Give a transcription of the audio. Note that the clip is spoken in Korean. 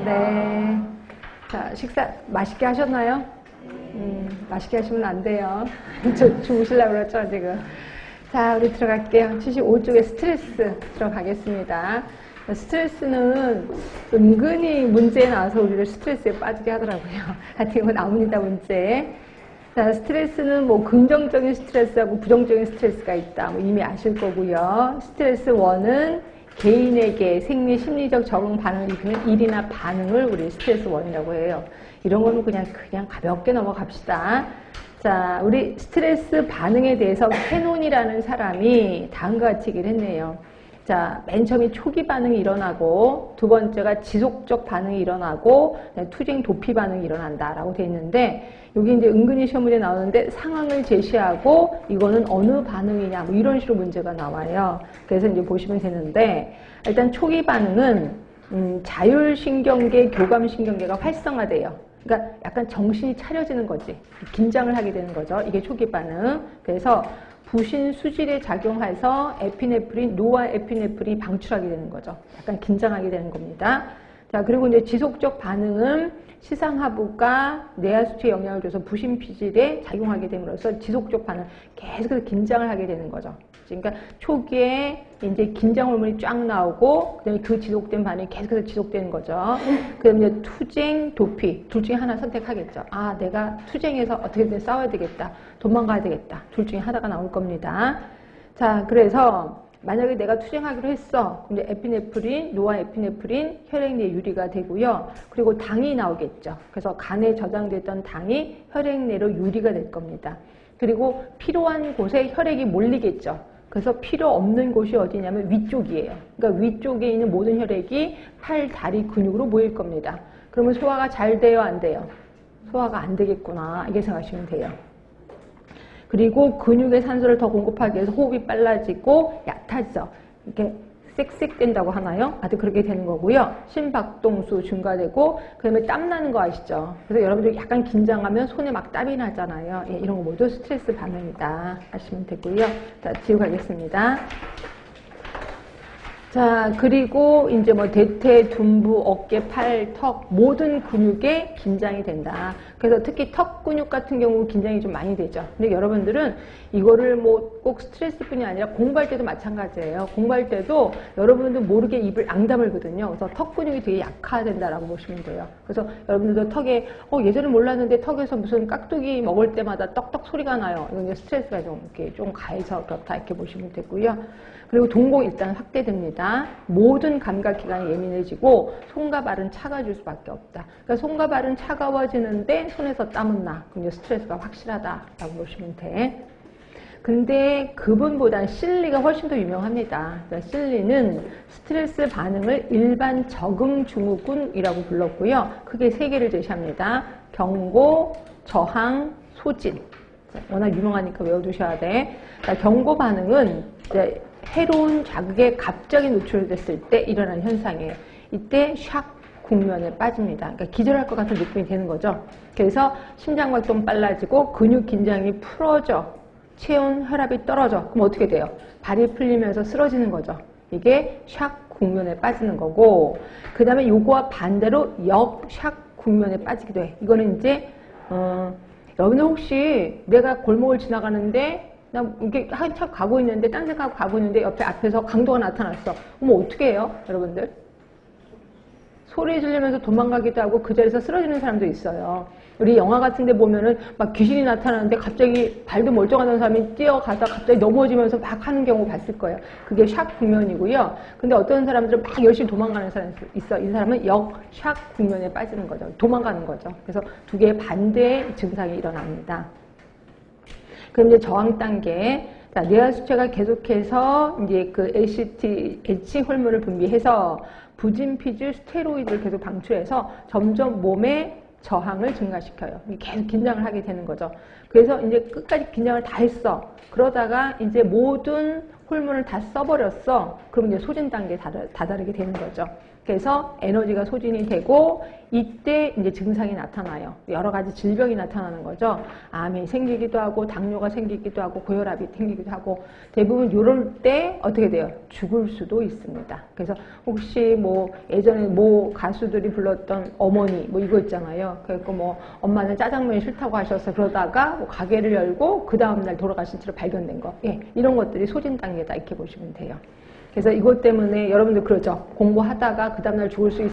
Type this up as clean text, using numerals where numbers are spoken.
네. 자, 식사 맛있게 하셨나요? 맛있게 하시면 안 돼요. 저 주무시려고 그랬죠, 지금. 자, 우리 들어갈게요. 75쪽에 스트레스 들어가겠습니다. 스트레스는 은근히 문제에 나와서 우리를 스트레스에 빠지게 하더라고요. 하여튼 이거 나옵니다, 문제. 자, 스트레스는 뭐 긍정적인 스트레스하고 부정적인 스트레스가 있다. 뭐 이미 아실 거고요. 스트레스 1은 개인에게 생리 심리적 적응 반응을 일으키는 일이나 반응을 우리 스트레스 1이라고 해요. 이런 거는 그냥 가볍게 넘어갑시다. 자, 우리 스트레스 반응에 대해서 캐논이라는 사람이 다음과 같이 얘기를 했네요. 자, 맨 처음에 초기 반응이 일어나고, 두 번째가 지속적 반응이 일어나고, 투쟁 도피 반응이 일어난다라고 되어 있는데, 여기 이제 은근히 시험 문제 나오는데 상황을 제시하고 이거는 어느 반응이냐 뭐 이런 식으로 문제가 나와요. 그래서 이제 보시면 되는데, 일단 초기 반응은 자율신경계, 교감신경계가 활성화돼요. 그러니까 약간 정신이 차려지는 거지. 긴장을 하게 되는 거죠. 이게 초기 반응. 그래서 부신 수질에 작용해서 에피네프린, 노아에피네프린이 방출하게 되는 거죠. 약간 긴장하게 되는 겁니다. 자, 그리고 이제 지속적 반응은 시상하부가 뇌하수체에 영향을 줘서 부신 피질에 작용하게 됨으로써 지속적 반응, 계속해서 긴장을 하게 되는 거죠. 그러니까 초기에 이제 긴장 호르몬이 쫙 나오고, 그다음에 그 지속된 반응이 계속해서 지속되는 거죠. 그다음에 이제 투쟁, 도피, 둘 중에 하나 선택하겠죠. 아, 내가 투쟁해서 어떻게든 싸워야 되겠다, 도망가야 되겠다. 둘 중에 하나가 나올 겁니다. 자, 그래서 만약에 내가 투쟁하기로 했어. 그럼 이제 에피네프린, 노아에피네프린, 혈액 내 유리가 되고요. 그리고 당이 나오겠죠. 그래서 간에 저장됐던 당이 혈액 내로 유리가 될 겁니다. 그리고 필요한 곳에 혈액이 몰리겠죠. 그래서 필요 없는 곳이 어디냐면 위쪽이에요. 그러니까 위쪽에 있는 모든 혈액이 팔, 다리, 근육으로 모일 겁니다. 그러면 소화가 잘 돼요, 안 돼요? 소화가 안 되겠구나. 이렇게 생각하시면 돼요. 그리고 근육에 산소를 더 공급하기 위해서 호흡이 빨라지고 얕아져. 이렇게 쌕쌕된다고 하나요? 아주 그렇게 되는 거고요. 심박동수 증가되고, 그 다음에 땀 나는 거 아시죠? 그래서 여러분들 약간 긴장하면 손에 막 땀이 나잖아요. 예, 이런 거 모두 스트레스 반응이다 하시면 되고요. 자, 지우가겠습니다. 자, 그리고 이제 뭐 대퇴, 둔부, 어깨, 팔, 턱 모든 근육에 긴장이 된다. 그래서 특히 턱 근육 같은 경우 긴장이 좀 많이 되죠. 근데 여러분들은 이거를 뭐 꼭 스트레스뿐이 아니라 공부할 때도 마찬가지예요. 공부할 때도 여러분들 모르게 입을 앙다물거든요. 그래서 턱 근육이 되게 약화된다라고 보시면 돼요. 그래서 여러분들도 턱에 예전에 몰랐는데 턱에서 무슨 깍두기 먹을 때마다 떡떡 소리가 나요. 이건 이제 스트레스가 좀 이렇게 좀 가해서 그렇다 이렇게 보시면 되고요. 그리고 동공 일단 확대됩니다. 모든 감각기관이 예민해지고 손과 발은 차가워질 수밖에 없다. 그러니까 손과 발은 차가워지는데 손에서 땀은 나. 그럼 이제 스트레스가 확실하다라고 보시면 돼. 근데 그분보다는 실리가 훨씬 더 유명합니다. 그러니까 실리는 스트레스 반응을 일반 적응 증후군이라고 불렀고요. 크게 세 개를 제시합니다. 경고, 저항, 소진. 워낙 유명하니까 외워두셔야 돼. 그러니까 경고 반응은 이제 해로운 자극에 갑자기 노출됐을 때 일어나는 현상이에요. 이때 샥 국면에 빠집니다. 그러니까 기절할 것 같은 느낌이 되는 거죠. 그래서 심장박동 빨라지고 근육 긴장이 풀어져. 체온, 혈압이 떨어져. 그럼 어떻게 돼요? 발이 풀리면서 쓰러지는 거죠. 이게 샥 국면에 빠지는 거고, 그 다음에 요거와 반대로 역샥 국면에 빠지기도 해. 이거는 이제 여러분들 혹시 내가 골목을 지나가는데 나 이렇게 한참 가고 있는데 딴 생각하고 가고 있는데 옆에 앞에서 강도가 나타났어. 그럼 어떻게 해요, 여러분들? 소리 지르면서 도망가기도 하고 그 자리에서 쓰러지는 사람도 있어요. 우리 영화 같은 데 보면은 막 귀신이 나타나는데 갑자기 발도 멀쩡하던 사람이 뛰어가서 갑자기 넘어지면서 막 하는 경우 봤을 거예요. 그게 샥 국면이고요. 근데 어떤 사람들은 막 열심히 도망가는 사람이 있어. 이 사람은 역샥 국면에 빠지는 거죠. 도망가는 거죠. 그래서 두 개의 반대의 증상이 일어납니다. 그럼 이제 저항 단계. 자, 뇌하수체가 계속해서 이제 그 ACTH 호르몬을 분비해서 부진 피질 스테로이드를 계속 방출해서 점점 몸의 저항을 증가시켜요. 계속 긴장을 하게 되는 거죠. 그래서 이제 끝까지 긴장을 다 했어. 그러다가 이제 모든 호르몬을 다 써버렸어. 그러면 이제 소진 단계에 다다르게 되는 거죠. 그래서 에너지가 소진이 되고 이때 이제 증상이 나타나요. 여러 가지 질병이 나타나는 거죠. 암이 생기기도 하고 당뇨가 생기기도 하고 고혈압이 생기기도 하고 대부분 이럴 때 어떻게 돼요? 죽을 수도 있습니다. 그래서 혹시 뭐 예전에 뭐 가수들이 불렀던 어머니 뭐 이거 있잖아요. 그래서 뭐 엄마는 짜장면이 싫다고 하셔서 그러다가 뭐 가게를 열고 그 다음날 돌아가신 채로 발견된 거. 예, 이런 것들이 소진 단계다 이렇게 보시면 돼요. 그래서 이것 때문에 여러분들 그러죠. 공부하다가 그 다음날 죽을 수 있어요.